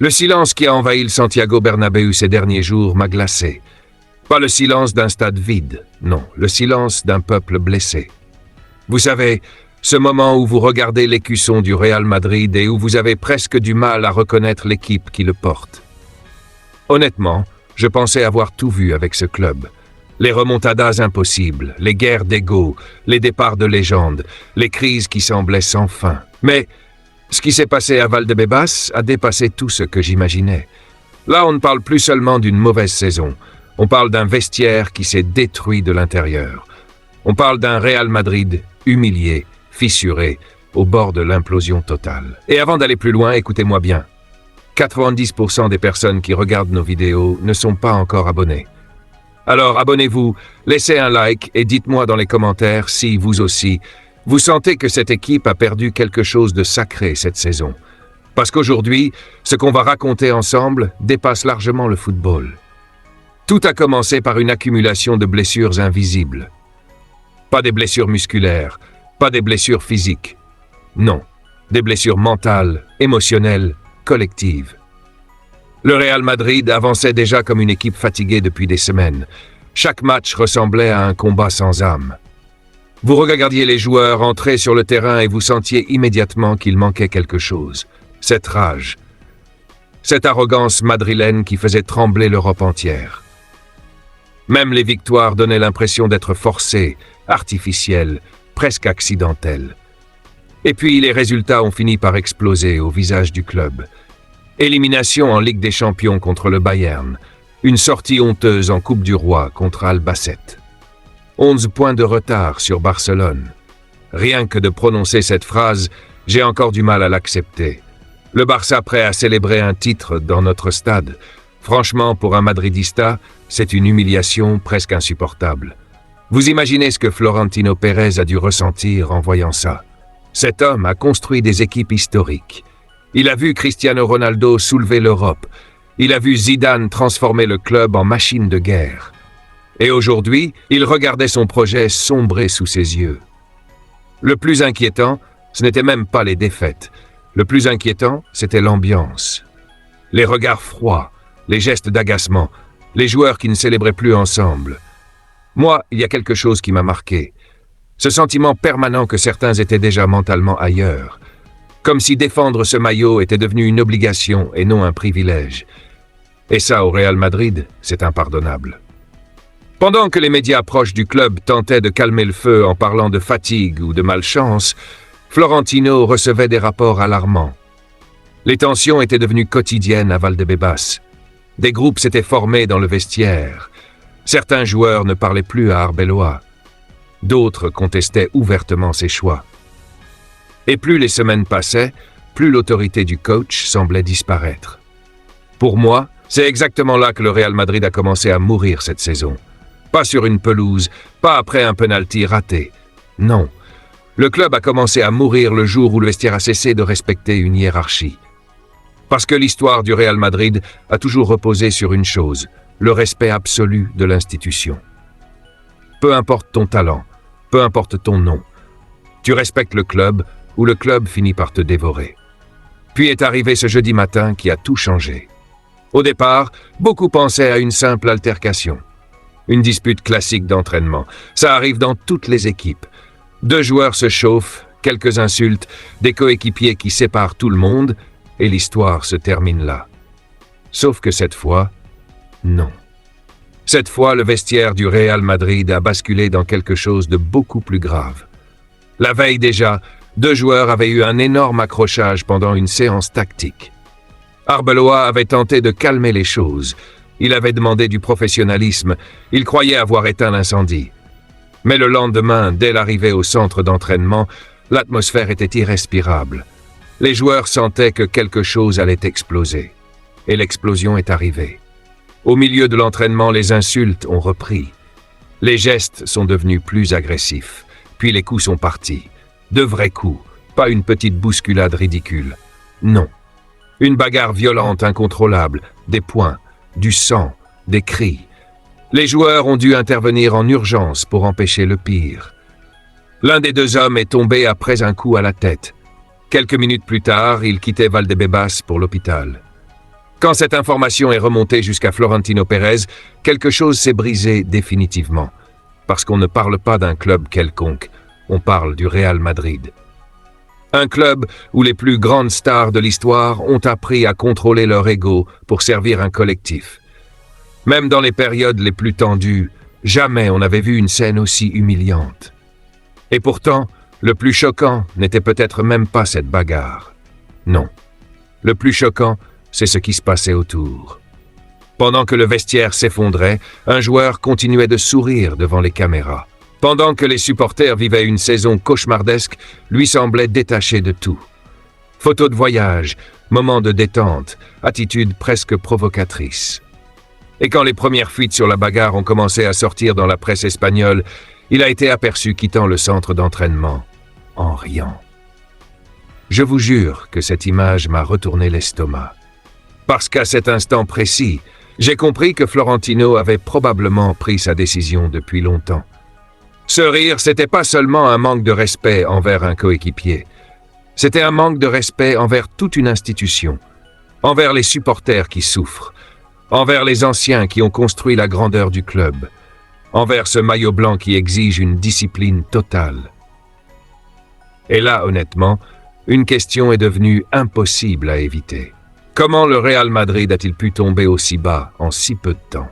Le silence qui a envahi le Santiago Bernabéu ces derniers jours m'a glacé. Pas le silence d'un stade vide, non, le silence d'un peuple blessé. Vous savez, ce moment où vous regardez l'écusson du Real Madrid et où vous avez presque du mal à reconnaître l'équipe qui le porte. Honnêtement, je pensais avoir tout vu avec ce club. Les remontadas impossibles, les guerres d'ego, les départs de légende, les crises qui semblaient sans fin. Mais ce qui s'est passé à Valdebebas a dépassé tout ce que j'imaginais. Là, on ne parle plus seulement d'une mauvaise saison. On parle d'un vestiaire qui s'est détruit de l'intérieur. On parle d'un Real Madrid humilié, fissuré, au bord de l'implosion totale. Et avant d'aller plus loin, écoutez-moi bien. 90% des personnes qui regardent nos vidéos ne sont pas encore abonnées. Alors abonnez-vous, laissez un like et dites-moi dans les commentaires si, vous aussi, vous sentez que cette équipe a perdu quelque chose de sacré cette saison. Parce qu'aujourd'hui, ce qu'on va raconter ensemble dépasse largement le football. Tout a commencé par une accumulation de blessures invisibles. Pas des blessures musculaires, pas des blessures physiques. Non, des blessures mentales, émotionnelles, collectives. Le Real Madrid avançait déjà comme une équipe fatiguée depuis des semaines. Chaque match ressemblait à un combat sans âme. Vous regardiez les joueurs entrer sur le terrain et vous sentiez immédiatement qu'il manquait quelque chose. Cette rage. Cette arrogance madrilène qui faisait trembler l'Europe entière. Même les victoires donnaient l'impression d'être forcées, artificielles, presque accidentelles. Et puis les résultats ont fini par exploser au visage du club. Élimination en Ligue des Champions contre le Bayern. Une sortie honteuse en Coupe du Roi contre Albacete. 11 points de retard sur Barcelone. Rien que de prononcer cette phrase, j'ai encore du mal à l'accepter. Le Barça prêt à célébrer un titre dans notre stade. Franchement, pour un madridista, c'est une humiliation presque insupportable. Vous imaginez ce que Florentino Pérez a dû ressentir en voyant ça. Cet homme a construit des équipes historiques. Il a vu Cristiano Ronaldo soulever l'Europe. Il a vu Zidane transformer le club en machine de guerre. Et aujourd'hui, il regardait son projet sombrer sous ses yeux. Le plus inquiétant, ce n'était même pas les défaites. Le plus inquiétant, c'était l'ambiance. Les regards froids, les gestes d'agacement, les joueurs qui ne célébraient plus ensemble. Moi, il y a quelque chose qui m'a marqué. Ce sentiment permanent que certains étaient déjà mentalement ailleurs. Comme si défendre ce maillot était devenu une obligation et non un privilège. Et ça, au Real Madrid, c'est impardonnable. Pendant que les médias proches du club tentaient de calmer le feu en parlant de fatigue ou de malchance, Florentino recevait des rapports alarmants. Les tensions étaient devenues quotidiennes à Valdebebas. Des groupes s'étaient formés dans le vestiaire. Certains joueurs ne parlaient plus à Arbeloa. D'autres contestaient ouvertement ses choix. Et plus les semaines passaient, plus l'autorité du coach semblait disparaître. Pour moi, c'est exactement là que le Real Madrid a commencé à mourir cette saison. Pas sur une pelouse, pas après un penalty raté. Non. Le club a commencé à mourir le jour où le vestiaire a cessé de respecter une hiérarchie. Parce que l'histoire du Real Madrid a toujours reposé sur une chose, le respect absolu de l'institution. Peu importe ton talent, peu importe ton nom, tu respectes le club ou le club finit par te dévorer. Puis est arrivé ce jeudi matin qui a tout changé. Au départ, beaucoup pensaient à une simple altercation. Une dispute classique d'entraînement. Ça arrive dans toutes les équipes. Deux joueurs se chauffent, quelques insultes, des coéquipiers qui séparent tout le monde, et l'histoire se termine là. Sauf que cette fois, non. Cette fois, le vestiaire du Real Madrid a basculé dans quelque chose de beaucoup plus grave. La veille déjà, deux joueurs avaient eu un énorme accrochage pendant une séance tactique. Arbeloa avait tenté de calmer les choses. Il avait demandé du professionnalisme. Il croyait avoir éteint l'incendie. Mais le lendemain, dès l'arrivée au centre d'entraînement, l'atmosphère était irrespirable. Les joueurs sentaient que quelque chose allait exploser. Et l'explosion est arrivée. Au milieu de l'entraînement, les insultes ont repris. Les gestes sont devenus plus agressifs. Puis les coups sont partis. De vrais coups, pas une petite bousculade ridicule. Non. Une bagarre violente, incontrôlable, des poings, du sang, des cris. Les joueurs ont dû intervenir en urgence pour empêcher le pire. L'un des deux hommes est tombé après un coup à la tête. Quelques minutes plus tard, il quittait Valdebebas pour l'hôpital. Quand cette information est remontée jusqu'à Florentino Pérez, quelque chose s'est brisé définitivement. Parce qu'on ne parle pas d'un club quelconque, on parle du Real Madrid. Un club où les plus grandes stars de l'histoire ont appris à contrôler leur ego pour servir un collectif. Même dans les périodes les plus tendues, jamais on n'avait vu une scène aussi humiliante. Et pourtant, le plus choquant n'était peut-être même pas cette bagarre. Non. Le plus choquant, c'est ce qui se passait autour. Pendant que le vestiaire s'effondrait, un joueur continuait de sourire devant les caméras. Pendant que les supporters vivaient une saison cauchemardesque, lui semblait détaché de tout. Photos de voyage, moments de détente, attitude presque provocatrice. Et quand les premières fuites sur la bagarre ont commencé à sortir dans la presse espagnole, il a été aperçu quittant le centre d'entraînement, en riant. Je vous jure que cette image m'a retourné l'estomac. Parce qu'à cet instant précis, j'ai compris que Florentino avait probablement pris sa décision depuis longtemps. Ce rire, c'était pas seulement un manque de respect envers un coéquipier. C'était un manque de respect envers toute une institution, envers les supporters qui souffrent, envers les anciens qui ont construit la grandeur du club, envers ce maillot blanc qui exige une discipline totale. Et là, honnêtement, une question est devenue impossible à éviter. Comment le Real Madrid a-t-il pu tomber aussi bas en si peu de temps?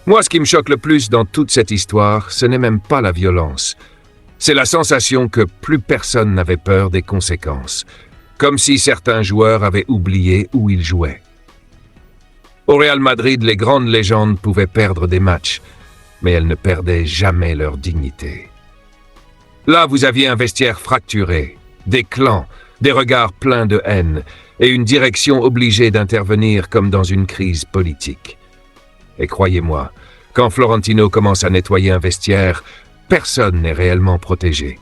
Moi, ce qui me choque le plus dans toute cette histoire, ce n'est même pas la violence. C'est la sensation que plus personne n'avait peur des conséquences, comme si certains joueurs avaient oublié où ils jouaient. Au Real Madrid, les grandes légendes pouvaient perdre des matchs, mais elles ne perdaient jamais leur dignité. Là, vous aviez un vestiaire fracturé, des clans, des regards pleins de haine et une direction obligée d'intervenir comme dans une crise politique. Et croyez-moi, quand Florentino commence à nettoyer un vestiaire, personne n'est réellement protégé.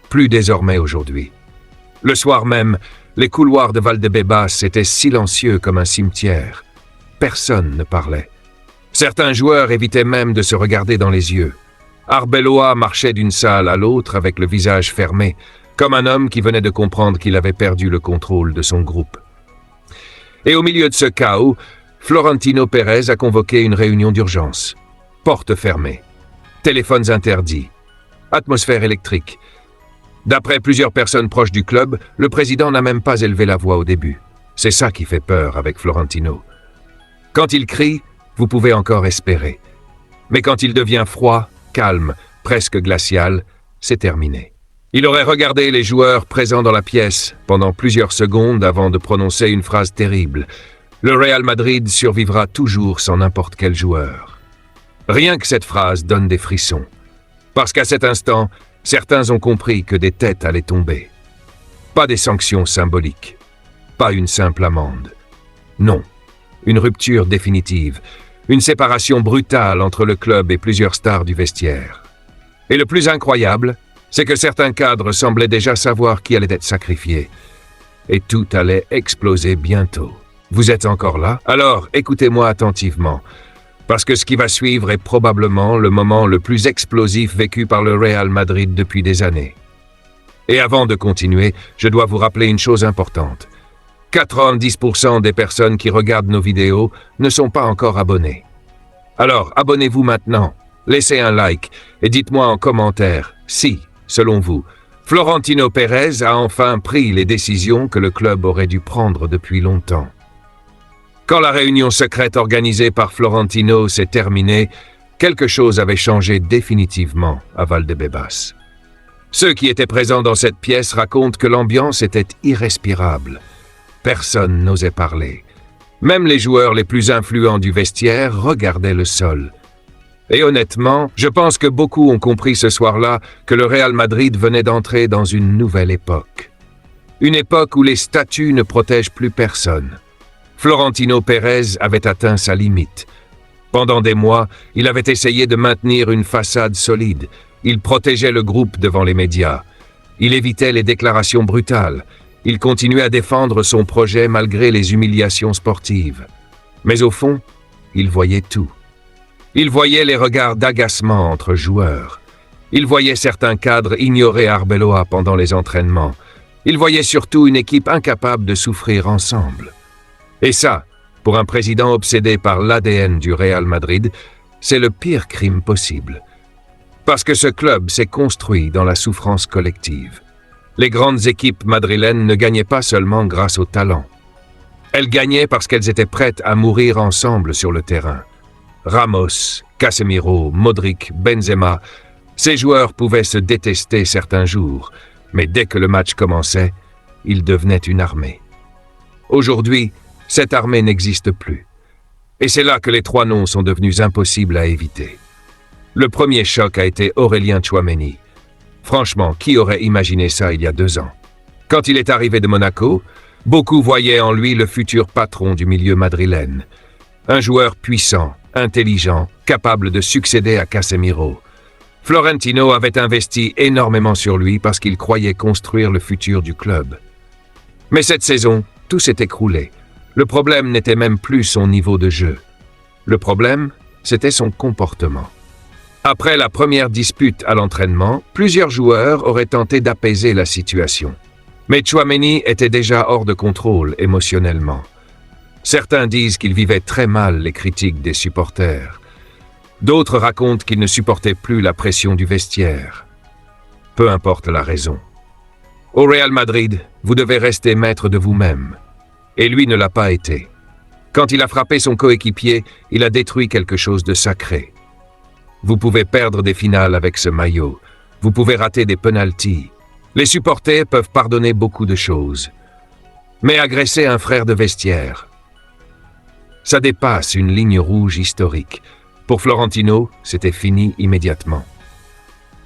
Plus désormais aujourd'hui. Le soir même, les couloirs de Valdebebas étaient silencieux comme un cimetière. Personne ne parlait. Certains joueurs évitaient même de se regarder dans les yeux. Arbeloa marchait d'une salle à l'autre avec le visage fermé, comme un homme qui venait de comprendre qu'il avait perdu le contrôle de son groupe. Et au milieu de ce chaos, Florentino Pérez a convoqué une réunion d'urgence. Portes fermées, téléphones interdits, atmosphère électrique. D'après plusieurs personnes proches du club, le président n'a même pas élevé la voix au début. C'est ça qui fait peur avec Florentino. Quand il crie, vous pouvez encore espérer. Mais quand il devient froid, calme, presque glacial, c'est terminé. Il aurait regardé les joueurs présents dans la pièce pendant plusieurs secondes avant de prononcer une phrase terrible. Le Real Madrid survivra toujours sans n'importe quel joueur. Rien que cette phrase donne des frissons. Parce qu'à cet instant, certains ont compris que des têtes allaient tomber. Pas des sanctions symboliques. Pas une simple amende. Non. Une rupture définitive. Une séparation brutale entre le club et plusieurs stars du vestiaire. Et le plus incroyable, c'est que certains cadres semblaient déjà savoir qui allait être sacrifié. Et tout allait exploser bientôt. Vous êtes encore là? Alors, écoutez-moi attentivement, parce que ce qui va suivre est probablement le moment le plus explosif vécu par le Real Madrid depuis des années. Et avant de continuer, je dois vous rappeler une chose importante. 90% des personnes qui regardent nos vidéos ne sont pas encore abonnées. Alors, abonnez-vous maintenant, laissez un like et dites-moi en commentaire si, selon vous, Florentino Pérez a enfin pris les décisions que le club aurait dû prendre depuis longtemps. Quand la réunion secrète organisée par Florentino s'est terminée, quelque chose avait changé définitivement à Valdebebas. Ceux qui étaient présents dans cette pièce racontent que l'ambiance était irrespirable. Personne n'osait parler. Même les joueurs les plus influents du vestiaire regardaient le sol. Et honnêtement, je pense que beaucoup ont compris ce soir-là que le Real Madrid venait d'entrer dans une nouvelle époque. Une époque où les statuts ne protègent plus personne. Florentino Pérez avait atteint sa limite. Pendant des mois, il avait essayé de maintenir une façade solide. Il protégeait le groupe devant les médias. Il évitait les déclarations brutales. Il continuait à défendre son projet malgré les humiliations sportives. Mais au fond, il voyait tout. Il voyait les regards d'agacement entre joueurs. Il voyait certains cadres ignorer Arbeloa pendant les entraînements. Il voyait surtout une équipe incapable de souffrir ensemble. Et ça, pour un président obsédé par l'ADN du Real Madrid, c'est le pire crime possible. Parce que ce club s'est construit dans la souffrance collective. Les grandes équipes madrilènes ne gagnaient pas seulement grâce au talent. Elles gagnaient parce qu'elles étaient prêtes à mourir ensemble sur le terrain. Ramos, Casemiro, Modric, Benzema, ces joueurs pouvaient se détester certains jours, mais dès que le match commençait, ils devenaient une armée. Aujourd'hui, cette armée n'existe plus. Et c'est là que les trois noms sont devenus impossibles à éviter. Le premier choc a été Aurélien Tchouaméni. Franchement, qui aurait imaginé ça il y a 2 ans? Quand il est arrivé de Monaco, beaucoup voyaient en lui le futur patron du milieu madrilène. Un joueur puissant, intelligent, capable de succéder à Casemiro. Florentino avait investi énormément sur lui parce qu'il croyait construire le futur du club. Mais cette saison, tout s'est écroulé. Le problème n'était même plus son niveau de jeu. Le problème, c'était son comportement. Après la première dispute à l'entraînement, plusieurs joueurs auraient tenté d'apaiser la situation. Mais Tchouaméni était déjà hors de contrôle émotionnellement. Certains disent qu'il vivait très mal les critiques des supporters. D'autres racontent qu'il ne supportait plus la pression du vestiaire. Peu importe la raison. Au Real Madrid, vous devez rester maître de vous-même. Et lui ne l'a pas été. Quand il a frappé son coéquipier, il a détruit quelque chose de sacré. Vous pouvez perdre des finales avec ce maillot. Vous pouvez rater des penaltys. Les supporters peuvent pardonner beaucoup de choses. Mais agresser un frère de vestiaire, ça dépasse une ligne rouge historique. Pour Florentino, c'était fini immédiatement.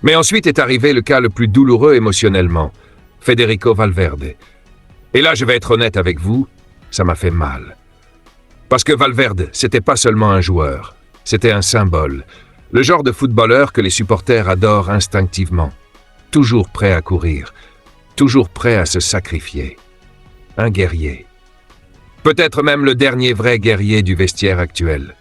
Mais ensuite est arrivé le cas le plus douloureux émotionnellement, Federico Valverde. Et là, je vais être honnête avec vous, ça m'a fait mal. Parce que Valverde, c'était pas seulement un joueur, c'était un symbole. Le genre de footballeur que les supporters adorent instinctivement. Toujours prêt à courir, toujours prêt à se sacrifier. Un guerrier. Peut-être même le dernier vrai guerrier du vestiaire actuel.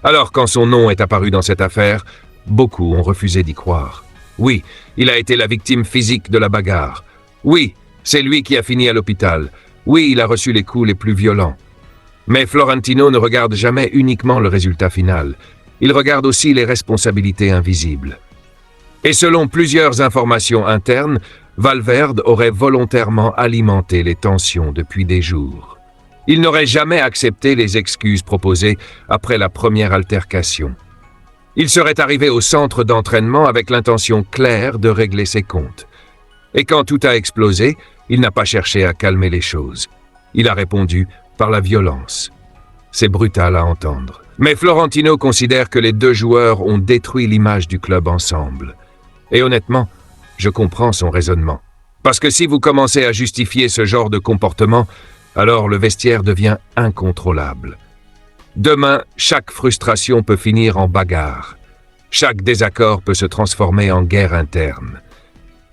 Alors quand son nom est apparu dans cette affaire, beaucoup ont refusé d'y croire. Oui, il a été la victime physique de la bagarre. Oui, c'est lui qui a fini à l'hôpital. Oui, il a reçu les coups les plus violents. Mais Florentino ne regarde jamais uniquement le résultat final. Il regarde aussi les responsabilités invisibles. Et selon plusieurs informations internes, Valverde aurait volontairement alimenté les tensions depuis des jours. Il n'aurait jamais accepté les excuses proposées après la première altercation. Il serait arrivé au centre d'entraînement avec l'intention claire de régler ses comptes. Et quand tout a explosé, il n'a pas cherché à calmer les choses. Il a répondu par la violence. C'est brutal à entendre. Mais Florentino considère que les deux joueurs ont détruit l'image du club ensemble. Et honnêtement, je comprends son raisonnement. Parce que si vous commencez à justifier ce genre de comportement, alors le vestiaire devient incontrôlable. Demain, chaque frustration peut finir en bagarre. Chaque désaccord peut se transformer en guerre interne.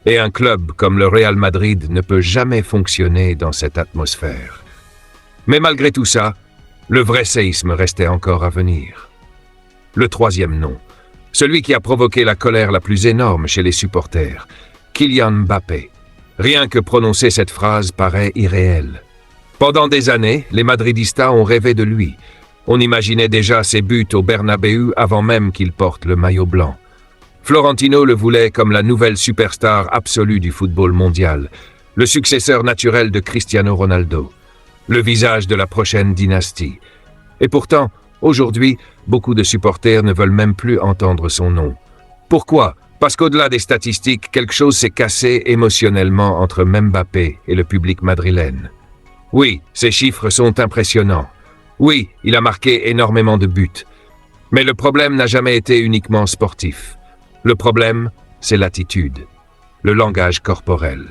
Et un club comme le Real Madrid ne peut jamais fonctionner dans cette atmosphère. Mais malgré tout ça, le vrai séisme restait encore à venir. Le troisième nom, celui qui a provoqué la colère la plus énorme chez les supporters, Kylian Mbappé. Rien que prononcer cette phrase paraît irréel. Pendant des années, les Madridistas ont rêvé de lui. On imaginait déjà ses buts au Bernabéu avant même qu'il porte le maillot blanc. Florentino le voulait comme la nouvelle superstar absolue du football mondial, le successeur naturel de Cristiano Ronaldo, le visage de la prochaine dynastie. Et pourtant, aujourd'hui, beaucoup de supporters ne veulent même plus entendre son nom. Pourquoi? Parce qu'au-delà des statistiques, quelque chose s'est cassé émotionnellement entre Mbappé et le public madrilène. Oui, ses chiffres sont impressionnants. Oui, il a marqué énormément de buts. Mais le problème n'a jamais été uniquement sportif. Le problème, c'est l'attitude, le langage corporel.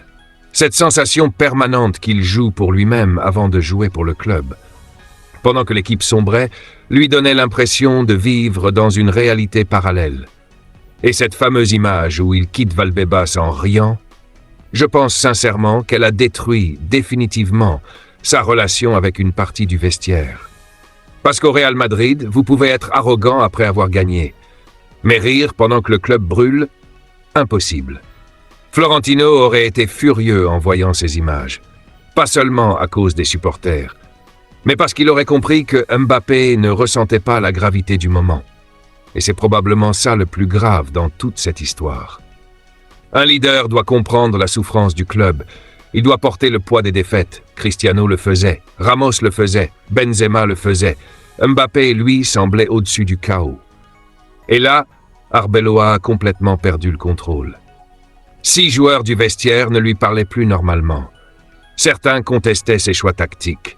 Cette sensation permanente qu'il joue pour lui-même avant de jouer pour le club. Pendant que l'équipe sombrait, lui donnait l'impression de vivre dans une réalité parallèle. Et cette fameuse image où il quitte Valdebebas en riant, je pense sincèrement qu'elle a détruit définitivement sa relation avec une partie du vestiaire. Parce qu'au Real Madrid, vous pouvez être arrogant après avoir gagné. Mais rire pendant que le club brûle, impossible. Florentino aurait été furieux en voyant ces images. Pas seulement à cause des supporters, mais parce qu'il aurait compris que Mbappé ne ressentait pas la gravité du moment. Et c'est probablement ça le plus grave dans toute cette histoire. Un leader doit comprendre la souffrance du club. Il doit porter le poids des défaites. Cristiano le faisait, Ramos le faisait, Benzema le faisait. Mbappé, lui, semblait au-dessus du chaos. Et là, Arbeloa a complètement perdu le contrôle. 6 joueurs du vestiaire ne lui parlaient plus normalement. Certains contestaient ses choix tactiques.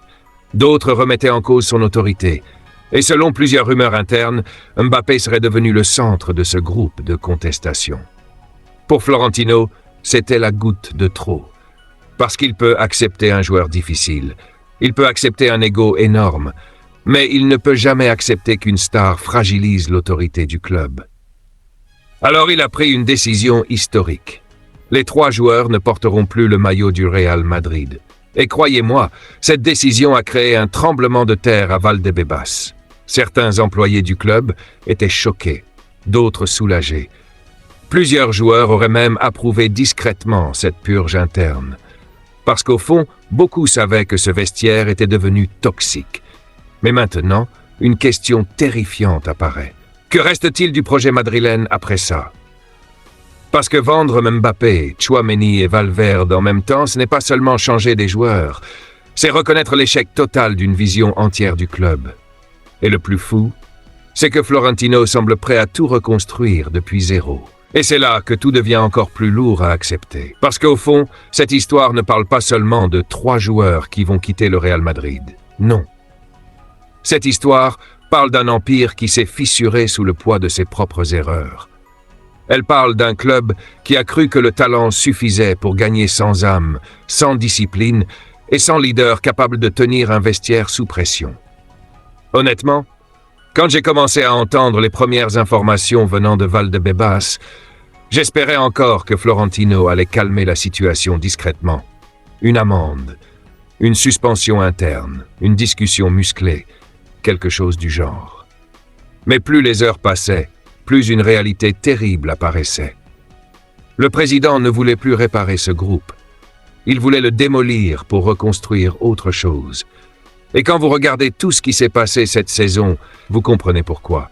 D'autres remettaient en cause son autorité. Et selon plusieurs rumeurs internes, Mbappé serait devenu le centre de ce groupe de contestation. Pour Florentino, c'était la goutte de trop. Parce qu'il peut accepter un joueur difficile. Il peut accepter un ego énorme. Mais il ne peut jamais accepter qu'une star fragilise l'autorité du club. Alors il a pris une décision historique. Les 3 joueurs ne porteront plus le maillot du Real Madrid. Et croyez-moi, cette décision a créé un tremblement de terre à Valdebebas. Certains employés du club étaient choqués, d'autres soulagés. Plusieurs joueurs auraient même approuvé discrètement cette purge interne. Parce qu'au fond, beaucoup savaient que ce vestiaire était devenu toxique. Mais maintenant, une question terrifiante apparaît. Que reste-t-il du projet madrilène après ça? Parce que vendre Mbappé, Tchouaméni et Valverde en même temps, ce n'est pas seulement changer des joueurs, c'est reconnaître l'échec total d'une vision entière du club. Et le plus fou, c'est que Florentino semble prêt à tout reconstruire depuis zéro. Et c'est là que tout devient encore plus lourd à accepter. Parce qu'au fond, cette histoire ne parle pas seulement de 3 joueurs qui vont quitter le Real Madrid. Non. Cette histoire parle d'un empire qui s'est fissuré sous le poids de ses propres erreurs. Elle parle d'un club qui a cru que le talent suffisait pour gagner sans âme, sans discipline et sans leader capable de tenir un vestiaire sous pression. Honnêtement, quand j'ai commencé à entendre les premières informations venant de Valdebebas, j'espérais encore que Florentino allait calmer la situation discrètement. Une amende, une suspension interne, une discussion musclée, quelque chose du genre. Mais plus les heures passaient, plus une réalité terrible apparaissait. Le président ne voulait plus réparer ce groupe. Il voulait le démolir pour reconstruire autre chose. Et quand vous regardez tout ce qui s'est passé cette saison, vous comprenez pourquoi.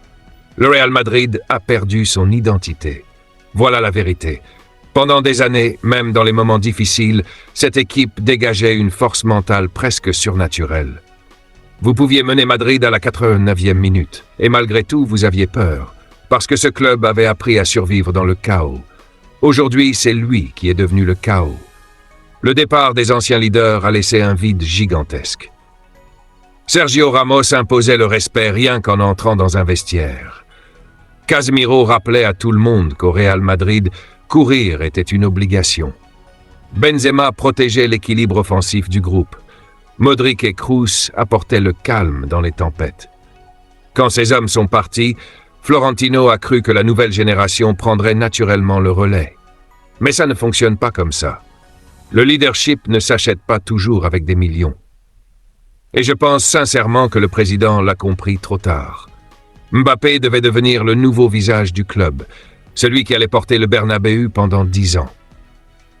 Le Real Madrid a perdu son identité. Voilà la vérité. Pendant des années, même dans les moments difficiles, cette équipe dégageait une force mentale presque surnaturelle. Vous pouviez mener Madrid à la 89e minute, et malgré tout, vous aviez peur, parce que ce club avait appris à survivre dans le chaos. Aujourd'hui, c'est lui qui est devenu le chaos. Le départ des anciens leaders a laissé un vide gigantesque. Sergio Ramos imposait le respect rien qu'en entrant dans un vestiaire. Casemiro rappelait à tout le monde qu'au Real Madrid, courir était une obligation. Benzema protégeait l'équilibre offensif du groupe. Modric et Kroos apportaient le calme dans les tempêtes. Quand ces hommes sont partis, Florentino a cru que la nouvelle génération prendrait naturellement le relais. Mais ça ne fonctionne pas comme ça. Le leadership ne s'achète pas toujours avec des millions. Et je pense sincèrement que le président l'a compris trop tard. Mbappé devait devenir le nouveau visage du club, celui qui allait porter le Bernabéu pendant 10 ans.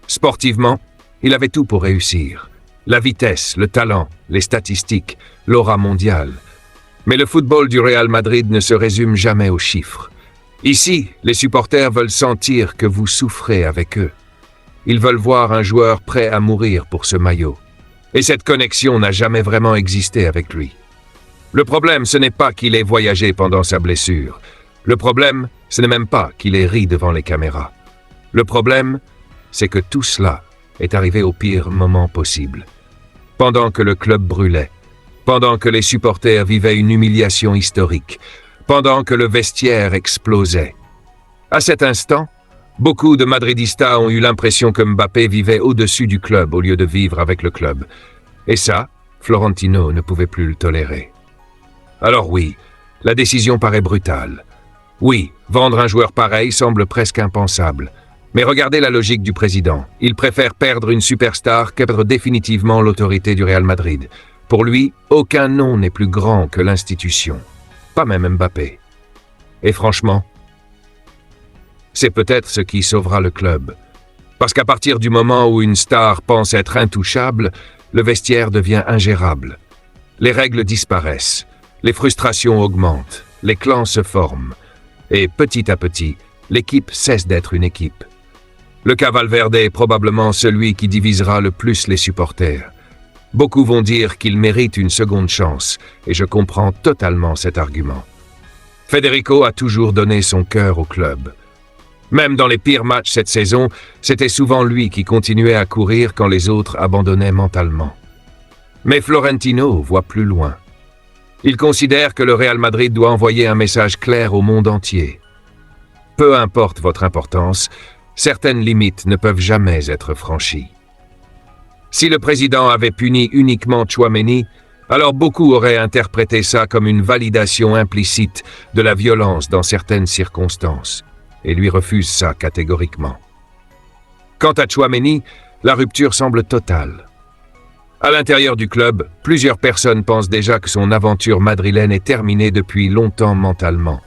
Sportivement, il avait tout pour réussir. La vitesse, le talent, les statistiques, l'aura mondiale. Mais le football du Real Madrid ne se résume jamais aux chiffres. Ici, les supporters veulent sentir que vous souffrez avec eux. Ils veulent voir un joueur prêt à mourir pour ce maillot. Et cette connexion n'a jamais vraiment existé avec lui. Le problème, ce n'est pas qu'il ait voyagé pendant sa blessure. Le problème, ce n'est même pas qu'il ait ri devant les caméras. Le problème, c'est que tout cela est arrivé au pire moment possible. Pendant que le club brûlait, pendant que les supporters vivaient une humiliation historique, pendant que le vestiaire explosait. À cet instant, beaucoup de Madridistas ont eu l'impression que Mbappé vivait au-dessus du club au lieu de vivre avec le club. Et ça, Florentino ne pouvait plus le tolérer. Alors oui, la décision paraît brutale. Oui, vendre un joueur pareil semble presque impensable. Mais regardez la logique du président. Il préfère perdre une superstar que perdre définitivement l'autorité du Real Madrid. Pour lui, aucun nom n'est plus grand que l'institution. Pas même Mbappé. Et franchement, c'est peut-être ce qui sauvera le club. Parce qu'à partir du moment où une star pense être intouchable, le vestiaire devient ingérable. les règles disparaissent, les frustrations augmentent, les clans se forment, et petit à petit, l'équipe cesse d'être une équipe. Le cas Valverde est probablement celui qui divisera le plus les supporters. Beaucoup vont dire qu'il mérite une seconde chance, et je comprends totalement cet argument. Federico a toujours donné son cœur au club. Même dans les pires matchs cette saison, c'était souvent lui qui continuait à courir quand les autres abandonnaient mentalement. Mais Florentino voit plus loin. Il considère que le Real Madrid doit envoyer un message clair au monde entier. Peu importe votre importance, certaines limites ne peuvent jamais être franchies. Si le président avait puni uniquement Tchouaméni, alors beaucoup auraient interprété ça comme une validation implicite de la violence dans certaines circonstances, et lui refuse ça catégoriquement. Quant à Tchouaméni, la rupture semble totale. À l'intérieur du club, plusieurs personnes pensent déjà que son aventure madrilène est terminée depuis longtemps mentalement.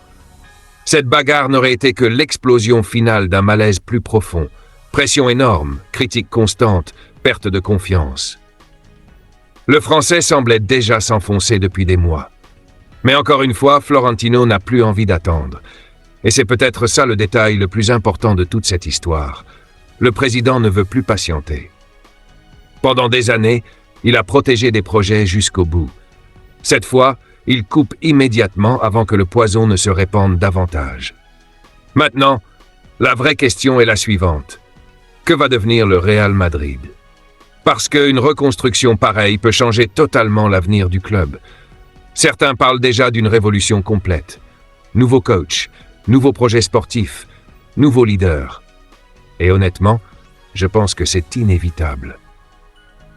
Cette bagarre n'aurait été que l'explosion finale d'un malaise plus profond. Pression énorme, critiques constantes, perte de confiance. Le Français semblait déjà s'enfoncer depuis des mois. Mais encore une fois, Florentino n'a plus envie d'attendre. Et c'est peut-être ça le détail le plus important de toute cette histoire. Le président ne veut plus patienter. Pendant des années, il a protégé des projets jusqu'au bout. Cette fois, il coupe immédiatement avant que le poison ne se répande davantage. Maintenant, la vraie question est la suivante. Que va devenir le Real Madrid? Parce qu'une reconstruction pareille peut changer totalement l'avenir du club. Certains parlent déjà d'une révolution complète. Nouveau coach, nouveau projet sportif, nouveau leader. Et honnêtement, je pense que c'est inévitable.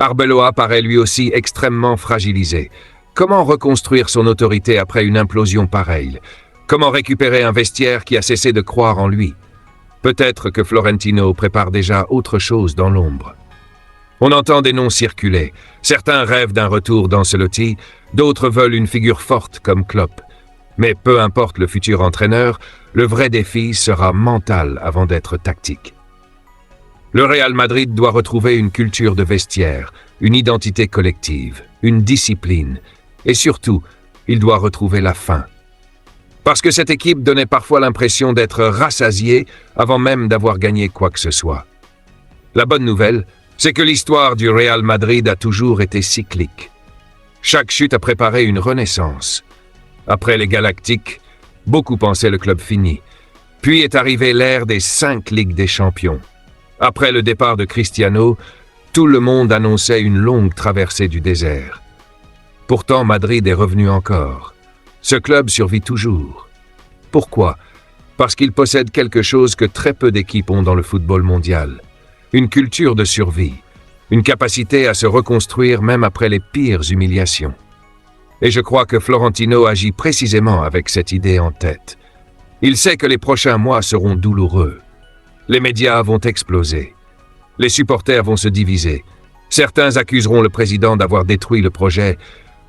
Arbeloa paraît lui aussi extrêmement fragilisé. Comment reconstruire son autorité après une implosion pareille? Comment récupérer un vestiaire qui a cessé de croire en lui? Peut-être que Florentino prépare déjà autre chose dans l'ombre. On entend des noms circuler. Certains rêvent d'un retour d'Ancelotti, d'autres veulent une figure forte comme Klopp. Mais peu importe le futur entraîneur, le vrai défi sera mental avant d'être tactique. Le Real Madrid doit retrouver une culture de vestiaire, une identité collective, une discipline, et surtout, il doit retrouver la faim. Parce que cette équipe donnait parfois l'impression d'être rassasiée avant même d'avoir gagné quoi que ce soit. La bonne nouvelle, c'est que l'histoire du Real Madrid a toujours été cyclique. Chaque chute a préparé une renaissance. Après les Galactiques, beaucoup pensaient le club fini. Puis est arrivée l'ère des 5 Ligues des Champions. Après le départ de Cristiano, tout le monde annonçait une longue traversée du désert. Pourtant, Madrid est revenu encore. Ce club survit toujours. Pourquoi? Parce qu'il possède quelque chose que très peu d'équipes ont dans le football mondial. Une culture de survie, une capacité à se reconstruire même après les pires humiliations. Et je crois que Florentino agit précisément avec cette idée en tête. Il sait que les prochains mois seront douloureux. Les médias vont exploser. Les supporters vont se diviser. Certains accuseront le président d'avoir détruit le projet.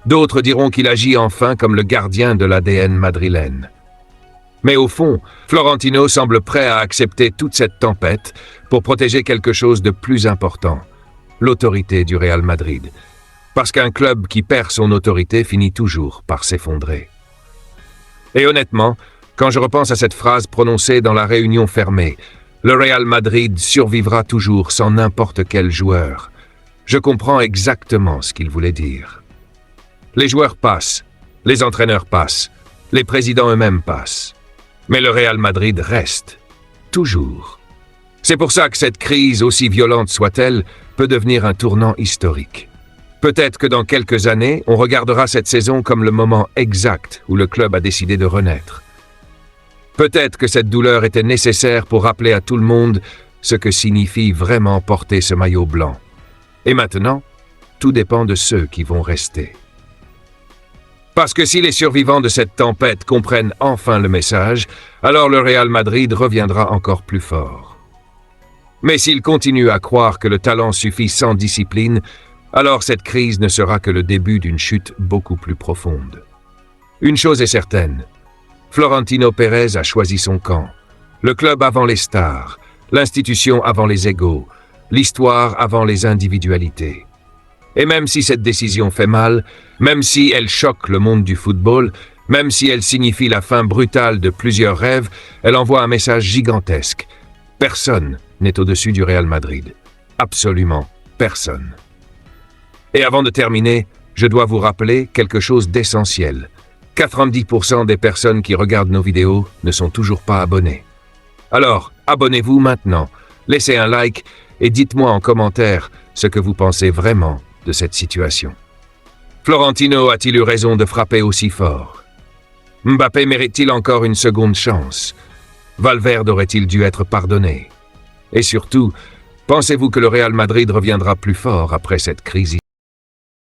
D'autres diront qu'il agit enfin comme le gardien de l'ADN madrilène. Mais au fond, Florentino semble prêt à accepter toute cette tempête pour protéger quelque chose de plus important, l'autorité du Real Madrid. Parce qu'un club qui perd son autorité finit toujours par s'effondrer. Et honnêtement, quand je repense à cette phrase prononcée dans la réunion fermée, le Real Madrid survivra toujours sans n'importe quel joueur. Je comprends exactement ce qu'il voulait dire. Les joueurs passent, les entraîneurs passent, les présidents eux-mêmes passent. Mais le Real Madrid reste, toujours. C'est pour ça que cette crise, aussi violente soit-elle, peut devenir un tournant historique. Peut-être que dans quelques années, on regardera cette saison comme le moment exact où le club a décidé de renaître. Peut-être que cette douleur était nécessaire pour rappeler à tout le monde ce que signifie vraiment porter ce maillot blanc. Et maintenant, tout dépend de ceux qui vont rester. Parce que si les survivants de cette tempête comprennent enfin le message, alors le Real Madrid reviendra encore plus fort. Mais s'ils continuent à croire que le talent suffit sans discipline, alors cette crise ne sera que le début d'une chute beaucoup plus profonde. Une chose est certaine, Florentino Pérez a choisi son camp. Le club avant les stars, l'institution avant les égos, l'histoire avant les individualités. Et même si cette décision fait mal, même si elle choque le monde du football, même si elle signifie la fin brutale de plusieurs rêves, elle envoie un message gigantesque. Personne n'est au-dessus du Real Madrid. Absolument personne. Et avant de terminer, je dois vous rappeler quelque chose d'essentiel. 90% des personnes qui regardent nos vidéos ne sont toujours pas abonnées. Alors, abonnez-vous maintenant, laissez un like et dites-moi en commentaire ce que vous pensez vraiment de cette situation. Florentino a-t-il eu raison de frapper aussi fort? Mbappé mérite-t-il encore une seconde chance? Valverde aurait-il dû être pardonné? Et surtout, pensez-vous que le Real Madrid reviendra plus fort après cette crise?